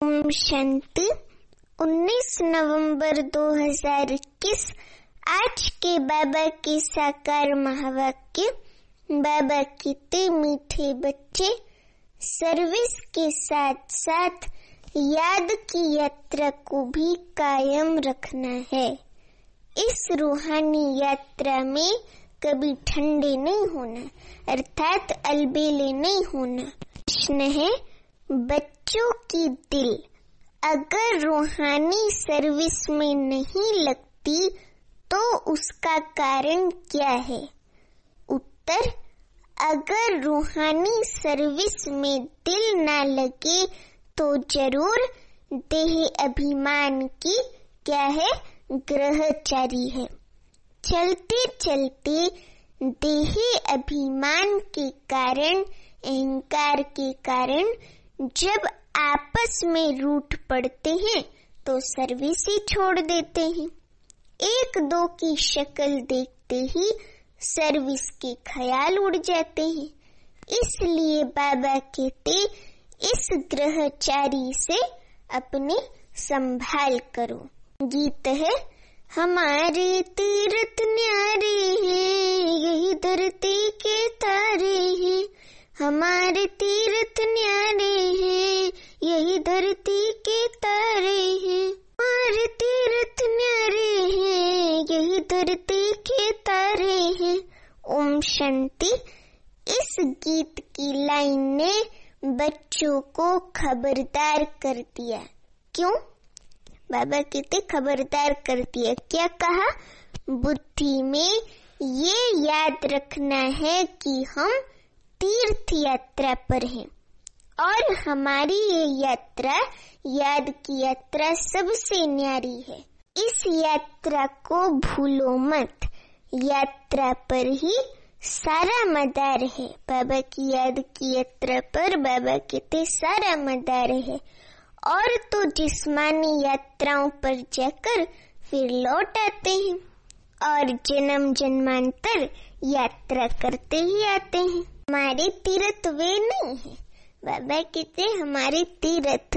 ओम शांति। 19 नवंबर 2021 आज के बाबा के साकार महावाक्य। बाबा कहते, मीठे बच्चे, सर्विस के साथ साथ याद की यात्रा को भी कायम रखना है। इस रूहानी यात्रा में कभी ठंडे नहीं होना, अर्थात अलबेले नहीं होना। प्रश्न है, बच्चों की दिल अगर रूहानी सर्विस में नहीं लगती तो उसका कारण क्या है? उत्तर, अगर रूहानी सर्विस में दिल ना लगे तो जरूर देह अभिमान की क्या है, ग्रहचारी है। चलते चलते देह अभिमान के कारण, अहंकार के कारण जब आपस में रूठ पड़ते हैं तो सर्विस ही छोड़ देते हैं। एक दो की शक्ल देखते ही सर्विस के ख्याल उड़ जाते हैं। इसलिए बाबा कहते, इस ग्रहचारी से अपने संभाल करो। गीत है, हमारे तीरथ न्यारे हैं, यही धरती के तारे हैं। हमारे तीरथ न्यारे हैं, यही धरती के तारे हैं। हमारे तीरथ न्यारे हैं, यही धरती के तारे हैं। ओम शांति। इस गीत की लाइन ने बच्चों को खबरदार कर दिया। क्यों? बाबा कहते खबरदार कर दिया। क्या कहा? बुद्धि में ये याद रखना है कि हम तीर्थ यात्रा पर हैं और हमारी ये यात्रा, याद की यात्रा सबसे न्यारी है। इस यात्रा को भूलो मत। यात्रा पर ही सारा मदार है। बाबा की याद की यात्रा पर बाबा कहते सारा मदार है। और तो जिस्मानी यात्राओं पर जाकर फिर लौट आते हैं और जन्म जन्मांतर यात्रा करते ही आते हैं। हमारे तीर्थ वे नहीं है। बाबा कहते हमारे तीर्थ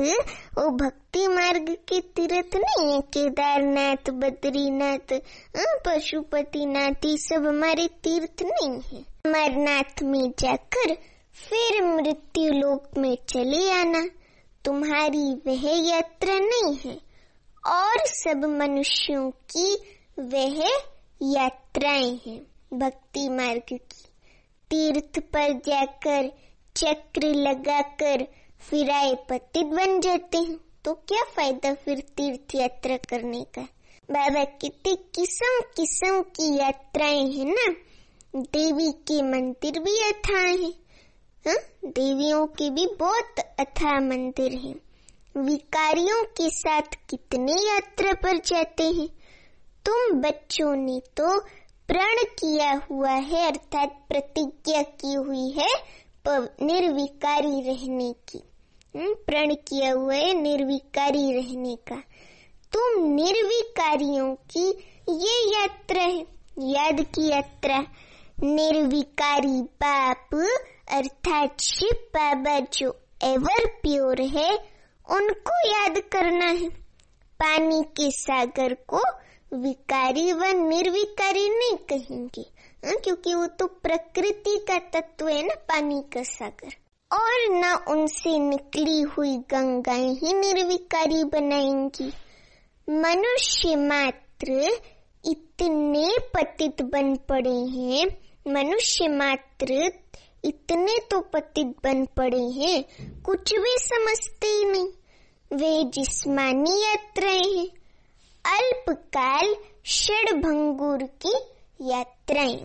वो भक्ति मार्ग के तीर्थ नहीं है। केदारनाथ, बद्रीनाथ, पशुपतिनाथ, ये सब हमारे तीर्थ नहीं है। अमरनाथ में जाकर फिर मृत्यु लोक में चले आना तुम्हारी वह यात्रा नहीं है। और सब मनुष्यों की वह यात्राएं हैं भक्ति मार्ग की। तीर्थ पर जाकर चक्र लगाकर फिर आए पतित बन जाते हैं तो क्या फायदा फिर तीर्थ यात्रा करने का? बाबा कितने किस्म किस्म की यात्राएं हैं ना। देवी के मंदिर भी अथाह हैं। देवियों के भी बहुत अथाह मंदिर हैं। विकारियों के साथ कितने यात्रा पर जाते हैं। तुम बच्चों ने तो प्रण किया हुआ है, अर्थात प्रतिज्ञा की हुई है निर्विकारी रहने की। प्रण किया हुआ है निर्विकारी रहने का। तुम निर्विकारियों की ये यात्रा है, याद की यात्रा। निर्विकारी बाप अर्थात शिव बाबा जो एवर प्योर है उनको याद करना है। पानी के सागर को विकारी व निर्विकारी नहीं कहेंगे, क्योंकि वो तो प्रकृति का तत्व है ना, पानी का सागर। और न उनसे निकली हुई गंगाएं ही निर्विकारी बनाएंगी। मनुष्य मात्र इतने पतित बन पड़े हैं, मनुष्य मात्र इतने तो पतित बन पड़े हैं, कुछ भी समझते ही नहीं। वे जिस्मानी यात्राएं हैं, अल्पकाल षडभंगुर की यात्राएं।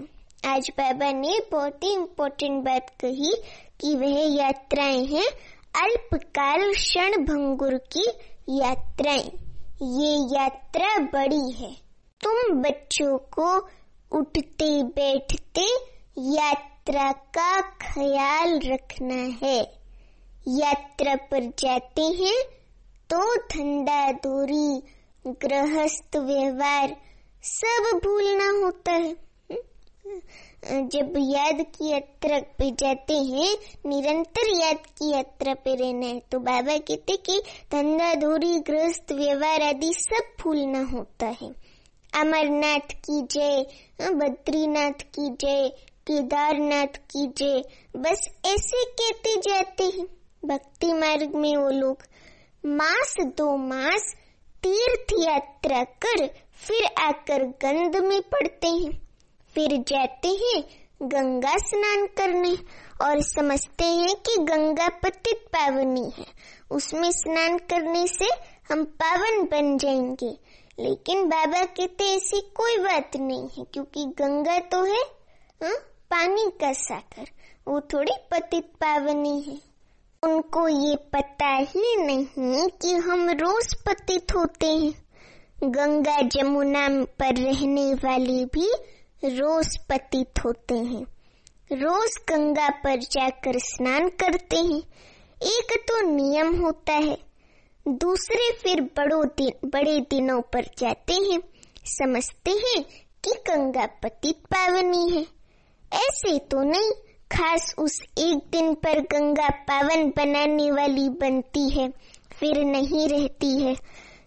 आज बाबा ने बहुत ही इम्पोर्टेंट बात कही कि वह यात्राएं हैं अल्पकाल क्षणभंगुर की यात्राएं। ये यात्रा बड़ी है। तुम बच्चों को उठते बैठते यात्रा का ख्याल रखना है। यात्रा पर जाते हैं तो धंधा दूरी, गृहस्थ व्यवहार सब भूलना होता है। जब याद की यात्रा पे जाते हैं, निरंतर याद की यात्रा पे रहना है, तो बाबा कहते कि धंधा धोरी गृहस्थ व्यवहार आदि सब भूलना होता है। अमरनाथ की जय, बद्रीनाथ की जय, केदारनाथ की जय, बस ऐसे कहते जाते हैं। भक्ति मार्ग में वो लोग मास 2 मास तीर्थ यात्रा कर फिर आकर गंध में पड़ते हैं, फिर जाते हैं गंगा स्नान करने और समझते हैं कि गंगा पतित पावनी है, उसमें स्नान करने से हम पावन बन जाएंगे। लेकिन बाबा कहते ऐसी कोई बात नहीं है, क्योंकि गंगा तो है पानी का सागर, वो थोड़ी पतित पावनी है। उनको ये पता ही नहीं कि हम रोज पतित होते हैं। गंगा जमुना पर रहने वाले भी रोज पतित होते हैं, रोज गंगा पर जाकर स्नान करते हैं। एक तो नियम होता है, दूसरे फिर बड़े दिनों पर जाते हैं, समझते हैं कि गंगा पतित पावनी है। ऐसे तो नहीं, खास उस एक दिन पर गंगा पावन बनाने वाली बनती है, फिर नहीं रहती है।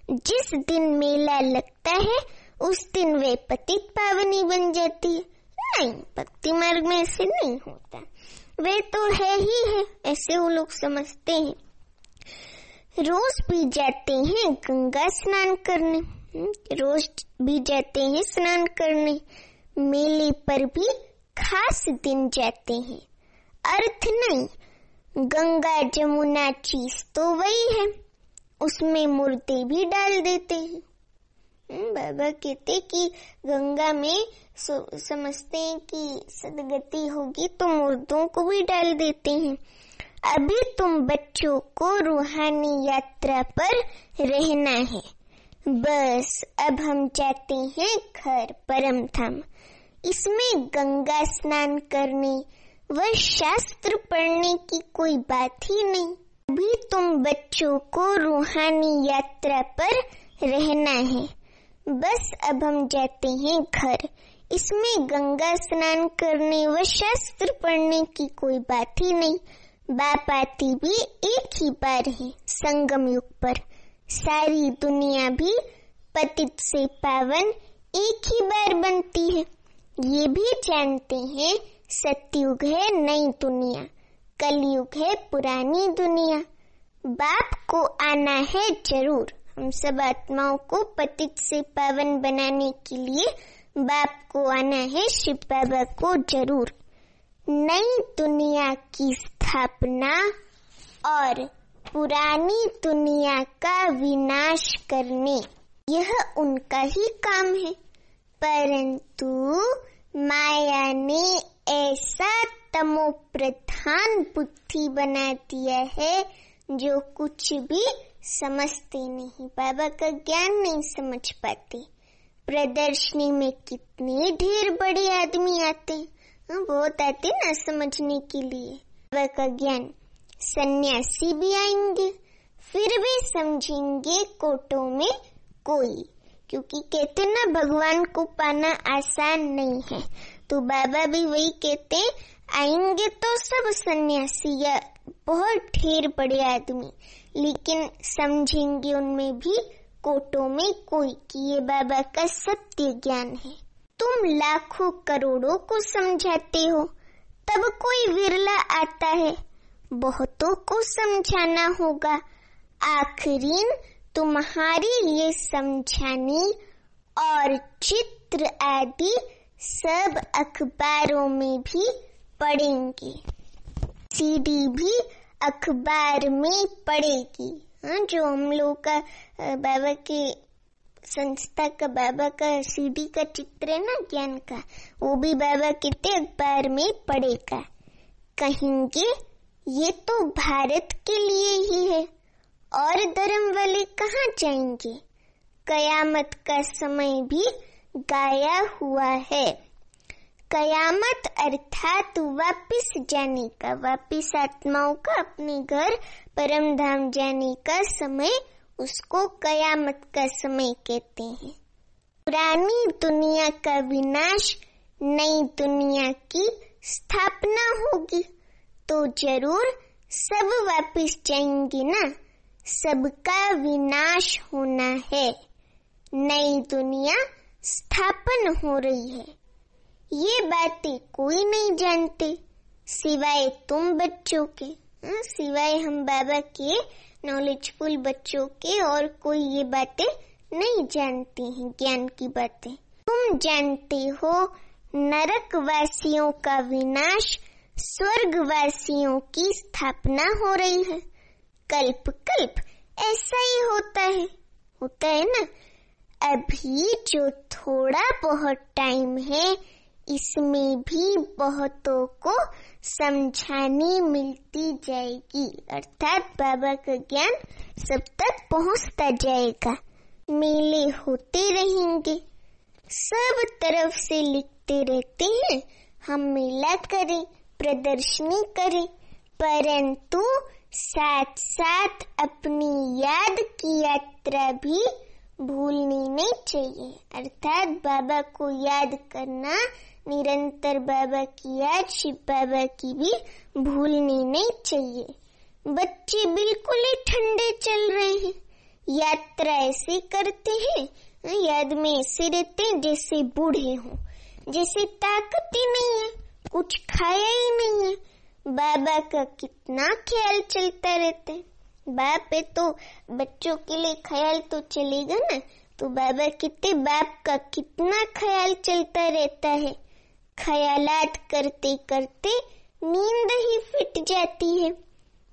जिस दिन मेला लगता है उस दिन वे पतित पावनी बन जाती है। नहीं, भक्ति मार्ग में ऐसे नहीं होता, वे तो है ही है, ऐसे वो लोग समझते हैं। रोज भी जाते हैं गंगा स्नान करने, रोज भी जाते हैं स्नान करने, मेले पर भी खास दिन जाते हैं। अर्थ नहीं, गंगा जमुना चीज तो वही है, उसमें मुर्दे भी डाल देते हैं। बाबा कहते कि गंगा में समझते हैं कि सदगति होगी तो मुर्दों को भी डाल देते हैं। अभी तुम बच्चों को रूहानी यात्रा पर रहना है, बस अब हम जाते हैं घर परम धाम। इसमें गंगा स्नान करने व शास्त्र पढ़ने की कोई बात ही नहीं। अभी तुम बच्चों को रूहानी यात्रा पर रहना है, बस अब हम जाते हैं घर। इसमें गंगा स्नान करने व शास्त्र पढ़ने की कोई बात ही नहीं। बाप आती भी एक ही बार है संगम युग पर, सारी दुनिया भी पतित से पावन एक ही बार बनती है। ये भी जानते हैं सतयुग है नई दुनिया, कलयुग है पुरानी दुनिया। बाप को आना है जरूर, हम सब आत्माओं को पतित से पावन बनाने के लिए बाप को आना है शिव बाबा को जरूर। नई दुनिया की स्थापना और पुरानी दुनिया का विनाश करने, यह उनका ही काम है। परंतु माया ने ऐसा तमो प्रधान बुद्धि बना दिया है जो कुछ भी समझते नहीं, बाबा का ज्ञान नहीं समझ पाते। प्रदर्शनी में कितने ढेर बड़े आदमी आते हैं, बहुत आते ना समझने के लिए बाबा का ज्ञान। सन्यासी भी आएंगे, फिर भी समझेंगे कोटों में कोई, क्योंकि कहते ना भगवान को पाना आसान नहीं है। तो बाबा भी वही कहते, आएंगे तो सब सन्यासी या बहुत ढेर बड़े आदमी, लेकिन समझेंगे उनमें भी कोटों में कोई कि ये बाबा का सत्य ज्ञान है। तुम लाखों करोड़ों को समझाते हो, तब कोई विरला आता है, बहुतों को समझाना होगा। आखिरीन तुम्हारी ये समझानी और चित्र आदि सब अखबारों में भी पढ़ेंगे, सीडी भी अखबार में पढ़ेगी। जो हम लोग का बाबा के संस्था का बाबा का सीडी का चित्र है ना ज्ञान का, वो भी बाबा कहते अखबार में पढ़ेगा। कहेंगे ये तो भारत के लिए ही है, और धर्म वाले कहाँ जाएंगे। कयामत का समय भी गाया हुआ है। कयामत अर्थात वापिस जाने का, वापिस आत्माओं का अपने घर परम धाम जाने का समय, उसको कयामत का समय कहते हैं। पुरानी दुनिया का विनाश नई दुनिया की स्थापना होगी तो जरूर सब वापस जाएंगे ना। सबका विनाश होना है, नई दुनिया स्थापन हो रही है। ये बातें कोई नहीं जानते सिवाय तुम बच्चों के, सिवाय हम बाबा के नॉलेजफुल बच्चों के और कोई ये बातें नहीं जानते हैं, ज्ञान की बातें। तुम जानते हो नरक वासियों का विनाश, स्वर्गवासियों की स्थापना हो रही है। कल्प कल्प ऐसा ही होता है ना। अभी जो थोड़ा बहुत टाइम है इसमें भी बहुतों को समझानी मिलती जाएगी, अर्थात बाबा का ज्ञान सब तक पहुंचता जाएगा। मेले होते रहेंगे, सब तरफ से लिखते रहते हैं हम मेला करें, प्रदर्शनी करें, परंतु साथ साथ अपनी याद की यात्रा भी भूलनी नहीं चाहिए। अर्थात बाबा को याद करना, निरंतर बाबा की याद, शिव बाबा की भी भूलनी नहीं चाहिए। बच्चे बिल्कुल ही ठंडे चल रहे हैं, यात्रा ऐसे करते हैं, याद में ऐसे रहते हैं जैसे बूढ़े हों, जैसे ताकत ही नहीं है, कुछ खाया ही नहीं है। बाबा का कितना ख्याल चलता रहता है। बाप है तो बच्चों के लिए ख्याल तो चलेगा ना। तो बाबा कहते बाप का कितना ख्याल चलता रहता है। ख्यालात करते करते नींद ही फिट जाती है।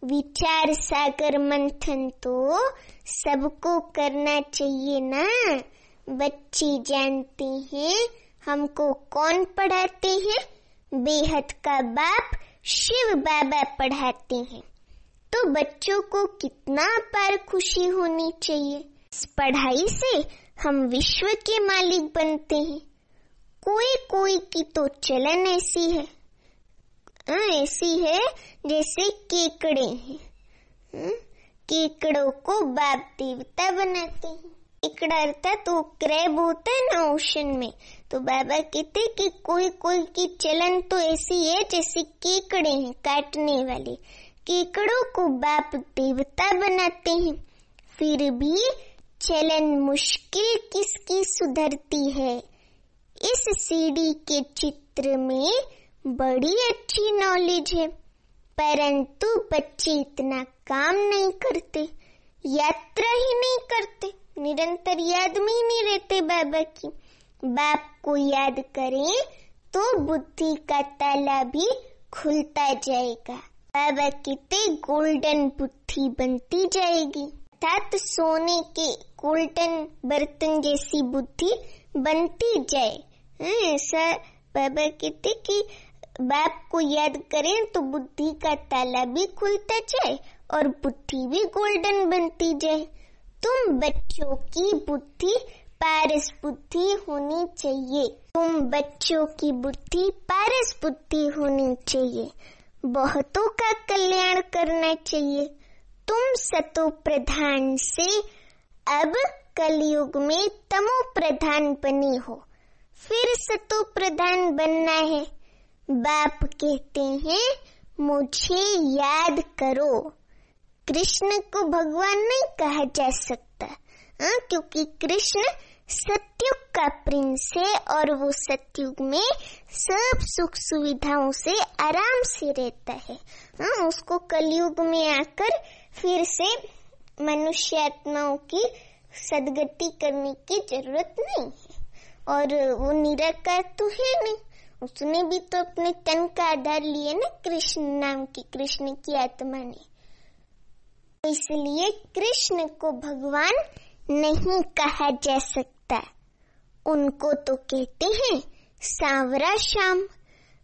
विचार सागर मंथन तो सबको करना चाहिए ना। बच्चे जानते हैं हमको कौन पढ़ाते हैं, बेहद का बाप शिव बाबा पढ़ाते हैं। तो बच्चों को कितना अपार खुशी होनी चाहिए। इस पढ़ाई से हम विश्व के मालिक बनते हैं। कोई कोई की तो चलन ऐसी है, जैसे केकड़े हैं, केकड़ों को बाप देवता बनाते हैं। केकड़ा अर्थात तो क्रैब होता है ना ओशन में, तो बाबा कहते कि कोई कोई की चलन तो ऐसी है जैसे केकड़े हैं, काटने वाले। केकड़ों को बाप देवता बनाते हैं। फिर भी चलन मुश्किल किसकी सुधरती है। इस सीढ़ी के चित्र में बड़ी अच्छी नॉलेज है, परंतु बच्चे इतना काम नहीं करते, यात्रा ही नहीं करते, निरंतर याद में ही नहीं रहते बाबा की। बाप को याद करें तो बुद्धि का ताला भी खुलता जाएगा। बाबा कहते गोल्डन बुद्धि बनती जाएगी, अर्थात सोने के गोल्डन बर्तन जैसी बुद्धि बनती जाए। ऐसा बाबा कहते कि बाप को याद करें तो बुद्धि का ताला भी खुलता जाए और बुद्धि भी गोल्डन बनती जाए। तुम बच्चों की बुद्धि पारस बुद्धि होनी चाहिए। तुम बच्चों की बुद्धि पारस बुद्धि होनी चाहिए। बहुतों का कल्याण करना चाहिए। तुम सतो प्रधान से अब कलयुग में तमो प्रधान बनी हो, फिर सतो प्रधान बनना है। बाप कहते हैं मुझे याद करो। कृष्ण को भगवान नहीं कहा जा सकता, क्योंकि कृष्ण सतयुग का प्रिंस है और वो सतयुग में सब सुख सुविधाओं से आराम से रहता है। उसको कलयुग में आकर फिर से मनुष्य आत्माओं की सदगति करने की जरूरत नहीं है। और वो निराकार तो है नहीं, उसने भी तो अपने तन का आधार लिए ना कृष्ण नाम की, कृष्ण की आत्मा ने। इसलिए कृष्ण को भगवान नहीं कहा जा सकता, उनको तो कहते हैं सांवरा श्याम।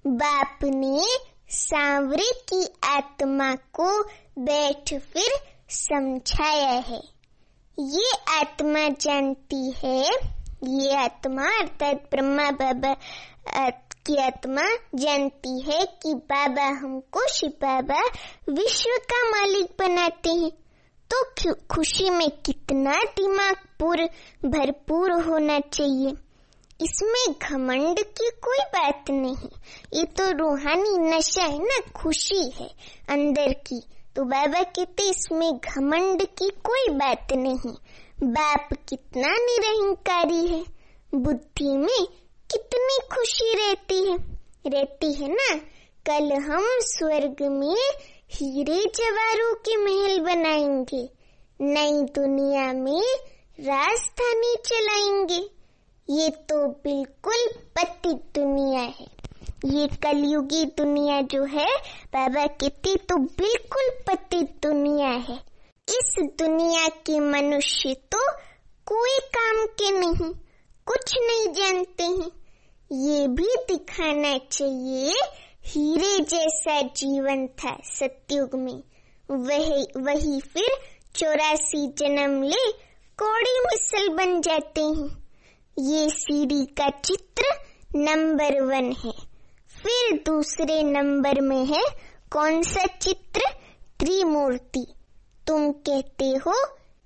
बाप ने सांवरे की आत्मा को बैठ फिर समझाया है। ये आत्मा जानती है, ये आत्मा अर्थात ब्रह्मा बाबा की आत्मा जानती है कि बाबा हमको शिव बाबा विश्व का मालिक बनाते हैं। तो खुशी में कितना दिमाग भरपूर होना चाहिए। इसमें घमंड की कोई बात नहीं, ये तो रूहानी नशा है ना, खुशी है अंदर की। तो बाबा कहते इसमें घमंड की कोई बात नहीं। बाप कितना निरहंकारी है, बुद्धि में कितनी खुशी रहती है ना। कल हम स्वर्ग में हीरे जवाहरों के महल बनाएंगे, नई दुनिया में राजधानी चलाएंगे। ये तो बिल्कुल पतित दुनिया है, ये कलयुगी दुनिया जो है बाबा कहते तो बिल्कुल पतित दुनिया है। इस दुनिया के मनुष्य तो कोई काम के नहीं, कुछ नहीं जानते हैं। ये भी दिखाना चाहिए हीरे जैसा जीवन था सतयुग में, वही फिर 84 जन्म ले कौड़ी मिसल बन जाते हैं। ये सीढ़ी का चित्र नंबर 1 है। फिर दूसरे नंबर में है कौन सा चित्र? त्रिमूर्ति। तुम कहते हो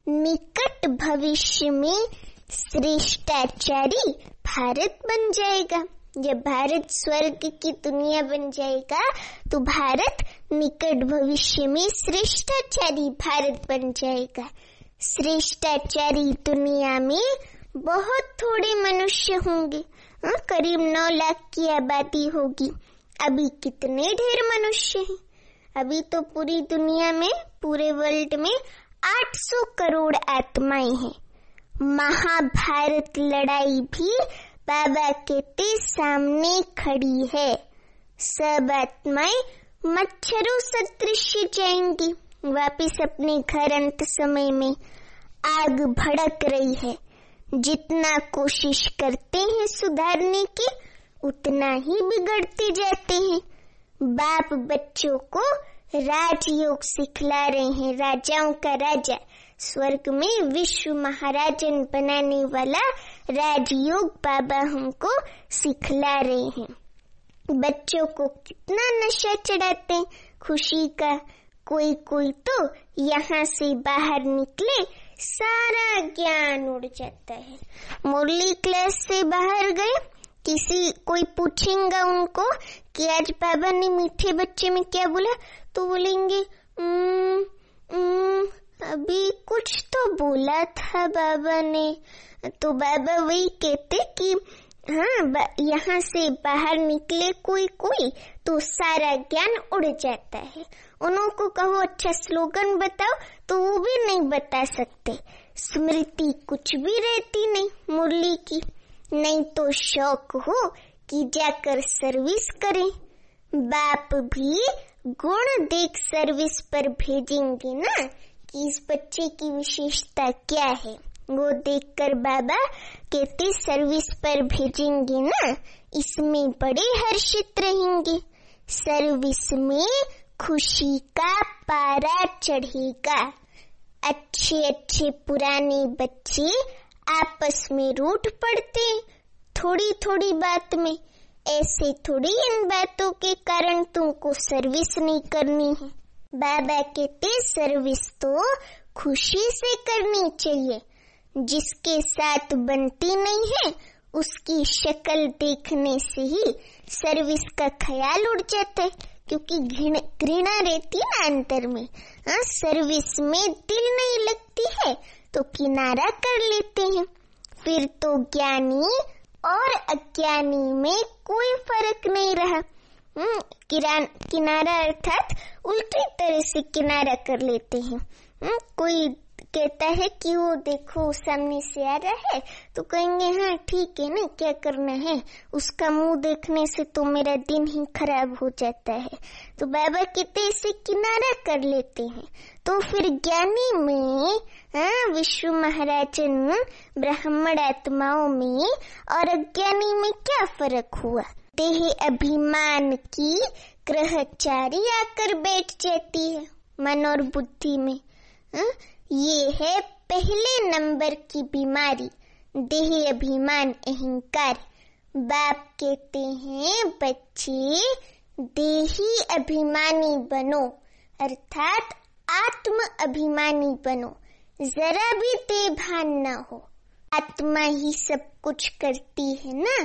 निकट भविष्य में श्रेष्ठाचारी भारत बन जाएगा। जब भारत स्वर्ग की दुनिया बन जाएगा तो भारत निकट भविष्य में श्रेष्ठाचारी भारत बन जाएगा। श्रेष्ठाचारी दुनिया में बहुत थोड़े मनुष्य होंगे, करीब 9 लाख की आबादी होगी। अभी कितने ढेर मनुष्य हैं? अभी तो पूरी दुनिया में, पूरे वर्ल्ड में 800 करोड़ आत्माएं हैं। महाभारत लड़ाई भी बाबा के सामने खड़ी है। सब आत्माएं मच्छरों सदृश जाएंगी वापिस अपने घर। अंत समय में आग भड़क रही है। जितना कोशिश करते हैं सुधारने की, उतना ही बिगड़ते जाते हैं। बाप बच्चों को राजयोग सिखला रहे हैं। राजाओं का राजा, स्वर्ग में विश्व महाराजन बनाने वाला राजयोग बाबा हमको सिखला रहे हैं। बच्चों को कितना नशा चढ़ाते हैं खुशी का। कोई तो यहाँ से बाहर निकले सारा ज्ञान उड़ जाता है। मुरली क्लास से बाहर गए, कोई पूछेगा उनको कि आज बाबा ने मीठे बच्चे में क्या बोला, तो बोलेंगे अभी कुछ तो बोला था बाबा ने। तो बाबा वही कहते कि हाँ, यहाँ से बाहर निकले कोई तो सारा ज्ञान उड़ जाता है। उनको कहो अच्छा स्लोगन बताओ, तो वो भी नहीं बता सकते। स्मृति कुछ भी रहती नहीं मुरली की। नहीं तो शौक हो कि जाकर सर्विस करें। बाप भी गुण देख सर्विस पर भेजेंगे ना, कि इस बच्चे की विशेषता क्या है। वो देखकर बाबा कहते सर्विस पर भेजेंगे ना, इसमें बड़े हर्षित रहेंगे। सर्विस में खुशी का पारा चढ़ेगा। अच्छे पुराने बच्चे आपस में रूठ पड़ते थोड़ी बात में। ऐसे थोड़ी इन बातों के कारण तुमको सर्विस नहीं करनी है। बाबा कहते सर्विस तो खुशी से करनी चाहिए। जिसके साथ बनती नहीं है उसकी शक्ल देखने से ही सर्विस का ख्याल उड़ जाता है, क्योंकि घृणा रहती है ना अंतर में। सर्विस में दिल नहीं लगती है तो किनारा कर लेते हैं। फिर तो ज्ञानी और अज्ञानी में कोई फर्क नहीं रहा। किनारा अर्थात उल्टी तरह से किनारा कर लेते हैं। कोई कहता है कि वो देखो सामने से आ रहा है, तो कहेंगे हाँ ठीक है ना, क्या करना है, उसका मुंह देखने से तो मेरा दिन ही खराब हो जाता है। तो बाबा कहते इसे किनारा कर लेते हैं। तो फिर ज्ञानी में विश्व महाराजन ब्राह्मण आत्माओं में और अज्ञानी में क्या फर्क हुआ? देह अभिमान की ग्रहचारी आकर बैठ जाती है मन और बुद्धि में। ये है पहले नंबर की बीमारी, देह अभिमान अहंकार। बाप कहते हैं बच्चे देही अभिमानी बनो, अर्थात आत्म अभिमानी बनो। जरा भी देह भान न हो, आत्मा ही सब कुछ करती है ना।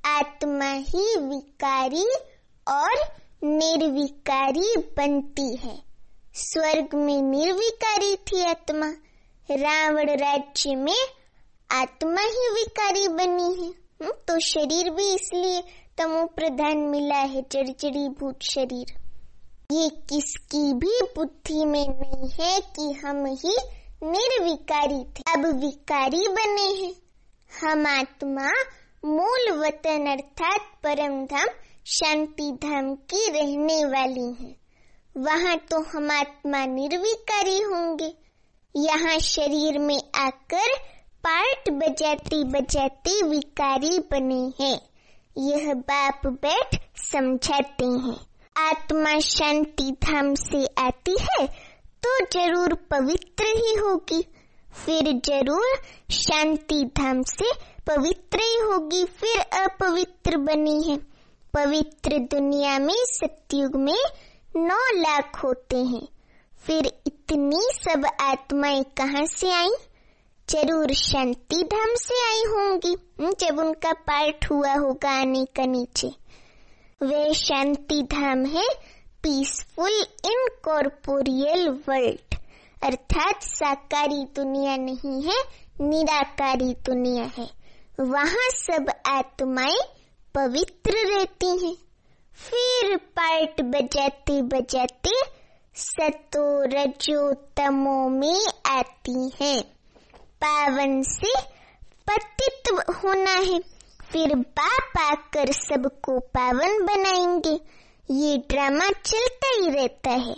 आत्मा ही विकारी और निर्विकारी बनती है। स्वर्ग में निर्विकारी थी आत्मा, रावण राज्य में आत्मा ही विकारी बनी है। तो शरीर भी इसलिए तमो प्रधान मिला है, जर्जरीभूत शरीर। ये किसकी भी बुद्धि में नहीं है कि हम ही निर्विकारी थे, अब विकारी बने हैं। हम आत्मा मूल वतन अर्थात परम धाम शांति धाम की रहने वाली हैं। वहाँ तो हम आत्मा निर्विकारी होंगे। यहाँ शरीर में आकर पार्ट बजाते बजाते विकारी बने हैं। यह बाप बैठ समझाते हैं। आत्मा शांति धाम से आती है तो जरूर पवित्र ही होगी, फिर जरूर शांति धाम से पवित्र ही होगी, फिर अपवित्र बनी है। पवित्र दुनिया में सतयुग में 9 लाख होते हैं। फिर इतनी सब आत्माएं कहाँ से आई? जरूर शांति धाम से आई होंगी, जब उनका पार्ट हुआ होगा आने का नीचे। वे शांति धाम है पीसफुल इनकॉर्पोरियल वर्ल्ड, अर्थात साकारी दुनिया नहीं है, निराकारी दुनिया है। वहाँ सब आत्माएं पवित्र रहती हैं। फिर पार्ट बजाते बजाते सतो रजो तमो में आती हैं। पावन से पतित होना है, फिर बाप आकर सबको पावन बनाएंगे। ये ड्रामा चलता ही रहता है।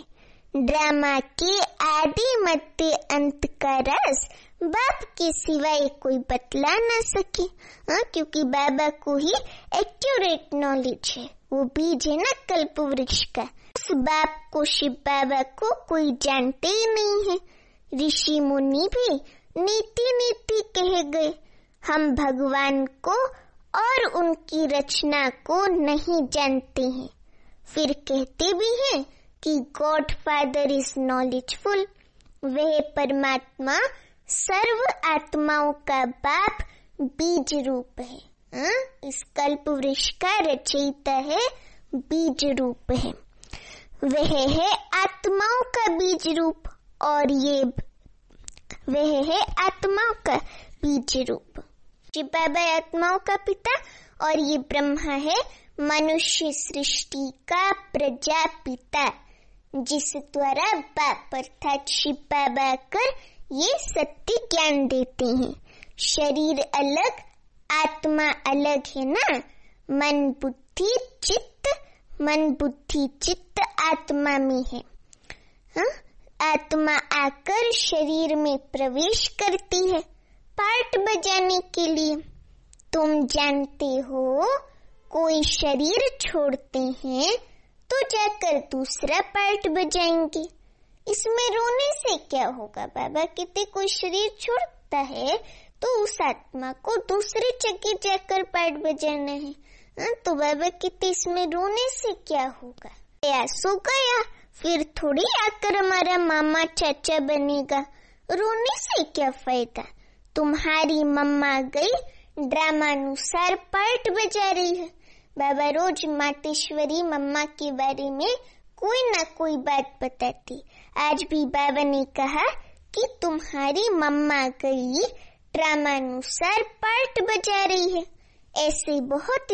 ड्रामा के आदि मध्य अंत का रस बाप के सिवाय कोई बतला ना सके, क्योंकि बाबा को ही एक्यूरेट नॉलेज है। वो बीज है ना कल्प वृक्ष का। उस बाप को, शिव बाबा को कोई जानते ही नहीं है। ऋषि मुनि भी नीति नीति कहे गए। हम भगवान को और उनकी रचना को नहीं जानते हैं। फिर कहते भी हैं कि गॉड फादर इज नॉलेजफुल। वह परमात्मा सर्व आत्माओं का बाप बीज रूप है। इस कल्प वृक्ष का रचयिता है, बीज रूप है। वह है आत्माओं का बीज रूप, और ये वह है आत्माओं का बीज रूप। शिव बाबा आत्माओं का पिता, और ये ब्रह्मा है मनुष्य सृष्टि का प्रजापिता, जिस द्वारा बाप अर्थात शिव बाबा कर ये सत्य ज्ञान देते हैं। शरीर अलग, आत्मा अलग है ना। मन बुद्धि चित्त आत्मा में है। आत्मा आकर शरीर में प्रवेश करती है पार्ट बजाने के लिए। तुम जानते हो कोई शरीर छोड़ते हैं तो जाकर दूसरा पार्ट बजाएंगे। इसमें रोने से क्या होगा? बाबा कहते कोई शरीर छोड़ता है तो उस आत्मा को दूसरे जगह जाकर पार्ट बजाना है। तो बाबा कहते इसमें रोने से क्या होगा? या सो गया, फिर थोड़ी आकर हमारा मामा चाचा बनेगा। रोने से क्या फायदा? तुम्हारी मम्मा गई ड्रामानुसार पार्ट बजा रही है। बाबा रोज मातेश्वरी मम्मा के बारे में कोई ना कोई बात बताती। आज भी बाबा ने कहा कि तुम्हारी मम्मा गई ड्रामानुसार पार्ट बजा रही है। ऐसे बहुत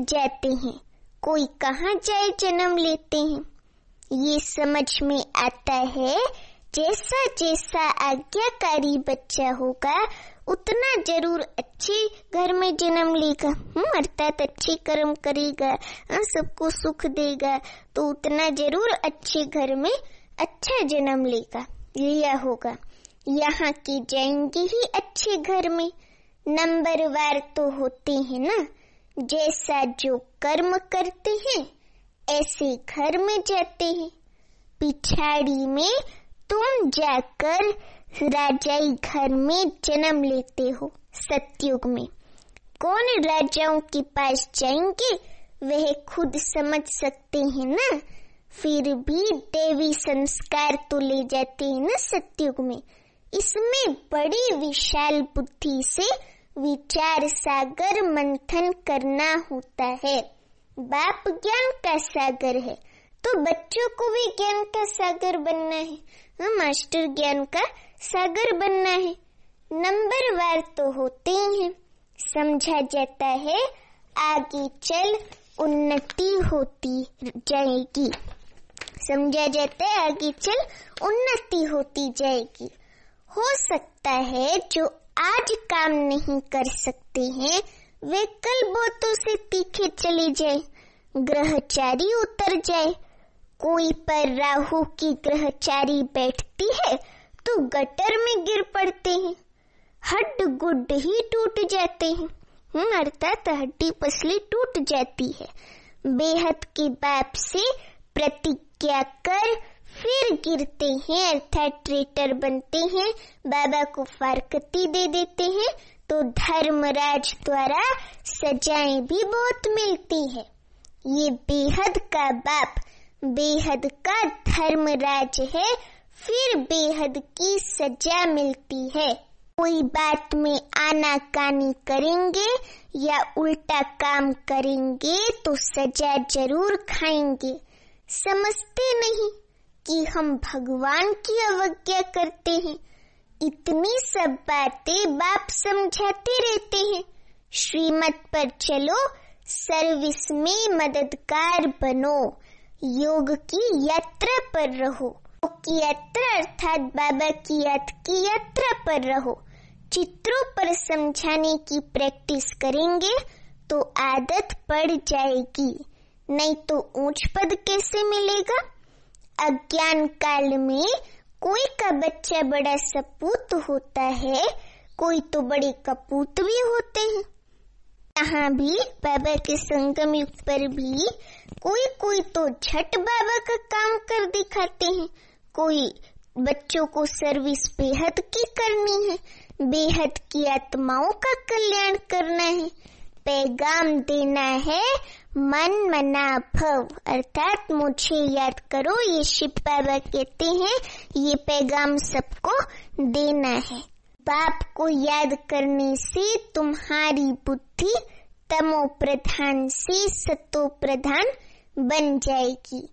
जाते हैं, कोई कहाँ जाए जन्म लेते हैं। ये समझ में आता है जैसा जैसा आज्ञाकारी बच्चा होगा उतना जरूर अच्छे घर में जन्म लेगा, अर्थात अच्छे कर्म करेगा, सबको सुख देगा, तो उतना जरूर अच्छे घर में अच्छा जन्म लेगा, लिया होगा। यहाँ के जाएंगे ही अच्छे घर में। नंबरवार तो होते हैं ना, जैसा जो कर्म करते हैं ऐसे घर में जाते हैं। पिछाड़ी में तुम जाकर राजाई घर में जन्म लेते हो। सतयुग में कौन राजाओं के पास जाएंगे वह खुद समझ सकते हैं ना। फिर भी देवी संस्कार तो ले जाते हैं ना सतयुग में। इसमें बड़ी विशाल बुद्धि से विचार सागर मंथन करना होता है। बाप ज्ञान का सागर है तो बच्चों को भी ज्ञान का सागर बनना है। मास्टर ज्ञान का सागर बनना है। नंबरवार तो होते ही हैं। समझा जाता है आगे चल उन्नति होती जाएगी। समझा जाता है आगे चल उन्नति होती जाएगी। हो सकता है जो आज काम नहीं कर सकते हैं वे कल बहुतों से तीखे चले जाए, ग्रहचारी उतर जाए। कोई पर राहु की ग्रहचारी बैठती है तो गटर में गिर पड़ते हैं, हड्ड गुड्ड ही टूट जाते हैं। अर्थात हड्डी पसली टूट जाती है। बेहद के बाप से प्रतिज्ञा कर फिर गिरते हैं, अर्थात ट्रेटर बनते हैं, बाबा को फारकती दे देते हैं तो धर्मराज द्वारा सजाएं भी बहुत मिलती है। ये बेहद का बाप बेहद का धर्मराज है, फिर बेहद की सजा मिलती है। कोई बात में आनाकानी करेंगे या उल्टा काम करेंगे तो सजा जरूर खाएंगे। समझते नहीं कि हम भगवान की अवज्ञा करते हैं। इतनी सब बातें बाप समझाते रहते हैं। श्रीमत पर चलो, सर्विस में मददगार बनो, योग की यात्रा पर रहो। की यात्रा अर्थात बाबा की याद की यात्रा पर रहो। चित्रों पर समझाने की प्रैक्टिस करेंगे तो आदत पड़ जाएगी, नहीं तो ऊंच पद कैसे मिलेगा। अज्ञान काल में कोई का बच्चा बड़ा सपूत होता है, कोई तो बड़े कपूत भी होते हैं। यहाँ भी बाबा के संगम युग पर भी कोई तो झट बाबा का काम कर दिखाते हैं। कोई बच्चों को सर्विस बेहद की करनी है, बेहद की आत्माओं का कल्याण करना है, पैगाम देना है, मन मना भव अर्थात मुझे याद करो। ये शिव बाबा कहते हैं ये पैगाम सबको देना है। बाप को याद करने से तुम्हारी बुद्धि तमो प्रधान से सतो प्रधान बन जाएगी।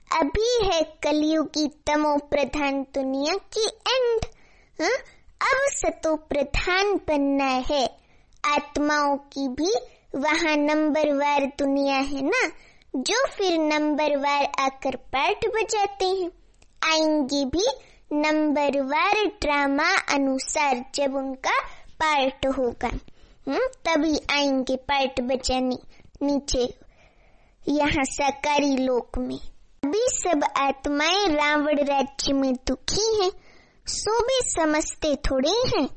अभी है कलयुगी तमो प्रधान दुनिया की एंड, अब सतो प्रधान बनना है। आत्माओं की भी वहाँ नंबरवार दुनिया है ना, जो फिर नंबरवार आकर पार्ट बजाते हैं। आएंगे भी नंबरवार ड्रामा अनुसार, जब उनका पार्ट होगा तभी आएंगे पार्ट बजाने नीचे यहाँ साकारी लोक में। अभी सब आत्माएं रावण राज्य में दुखी हैं, सो भी समझते थोड़े हैं।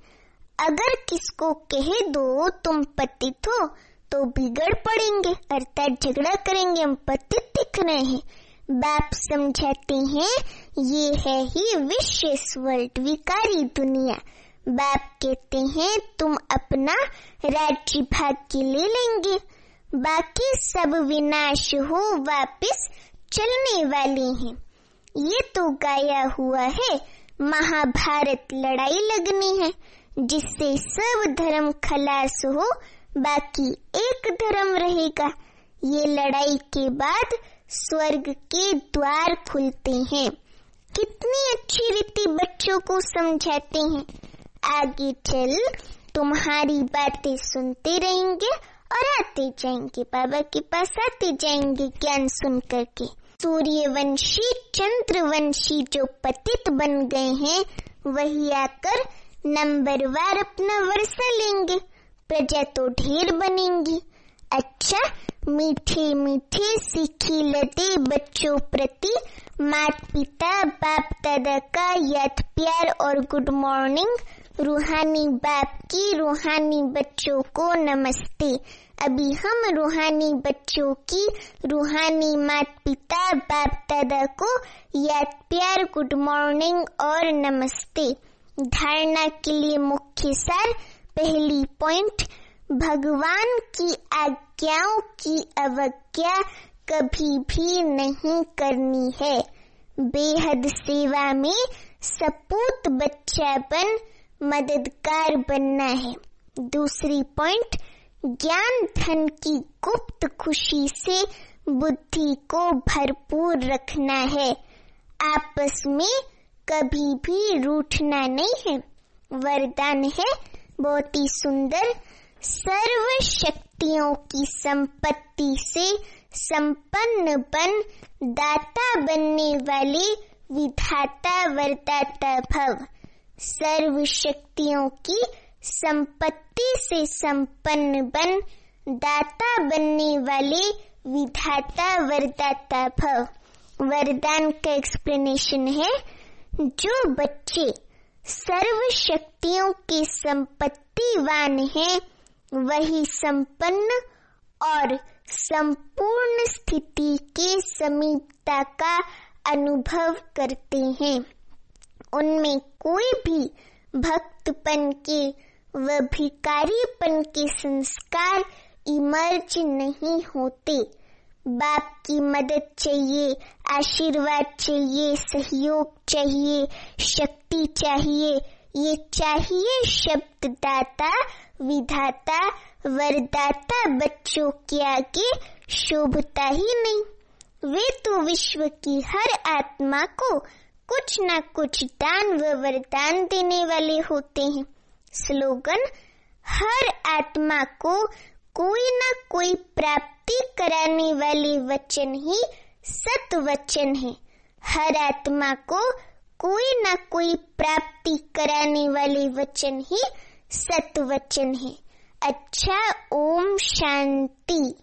अगर किसको कह दो तुम पतित हो तो बिगड़ पड़ेंगे, अर्थात झगड़ा करेंगे, हम पतित दिख रहे हैं। बाप समझाते हैं ये है ही विशेष वर्ल्ड, विकारी दुनिया। बाप कहते हैं तुम अपना राज्य भाग्य ले लेंगे, बाकी सब विनाश हो वापस चलने वाले हैं। ये तो गाया हुआ है, महाभारत लड़ाई लगनी है जिससे सब धर्म खलास हो, बाकी एक धर्म रहेगा। ये लड़ाई के बाद स्वर्ग के द्वार खुलते हैं। कितनी अच्छी रीति बच्चों को समझाते हैं। आगे चल तुम्हारी बातें सुनते रहेंगे और आते जाएंगे, बाबा के पास आते जाएंगे ज्ञान सुन करके। सूर्यवंशी चंद्रवंशी जो पतित बन गए हैं वही आकर नंबरवार अपना वर्षा लेंगे, प्रजा तो ढेर बनेंगी। अच्छा मीठे मीठे सीखी लदे बच्चों प्रति माता पिता बाप दादा का याद प्यार और गुड मॉर्निंग। रूहानी बाप की रूहानी बच्चों को नमस्ते। अभी हम रूहानी बच्चों की रूहानी माता पिता बाप दादा को याद प्यार गुड मॉर्निंग और नमस्ते। धारणा के लिए मुख्य सार, पहली पॉइंट, भगवान की आज्ञाओं की अवज्ञा कभी भी नहीं करनी है। बेहद सेवा में सपूत बच्चा बन मददगार बनना है। दूसरी पॉइंट, ज्ञान धन की गुप्त खुशी से बुद्धि को भरपूर रखना है। आपस में कभी भी रूठना नहीं है। वरदान है बहुत ही सुंदर, सर्व शक्तियों की संपत्ति से संपन्न बन दाता बनने वाले विधाता वरदाता भव। सर्व शक्तियों की संपत्ति से संपन्न बन दाता बनने वाले विधाता वरदाता भव। वरदान का एक्सप्लेनेशन है, जो बच्चे सर्व शक्तियों के संपत्तिवान हैं वही संपन्न और संपूर्ण स्थिति के समीपता का अनुभव करते हैं। उनमें कोई भी भक्तपन के व भिखारीपन के संस्कार इमर्ज नहीं होते। बाप की मदद चाहिए, आशीर्वाद चाहिए, सहयोग चाहिए, शक्ति चाहिए, ये चाहिए शब्द दाता विधाता वरदाता बच्चों के आगे शोभता ही नहीं। वे तो विश्व की हर आत्मा को कुछ न कुछ दान व वरदान देने वाले होते हैं। स्लोगन, हर आत्मा को कोई न कोई प्राप्ति कराने वाले वचन ही सत वचन है। हर आत्मा को कोई न कोई प्राप्ति कराने वाले वचन ही सत वचन है। अच्छा, ओम शांति।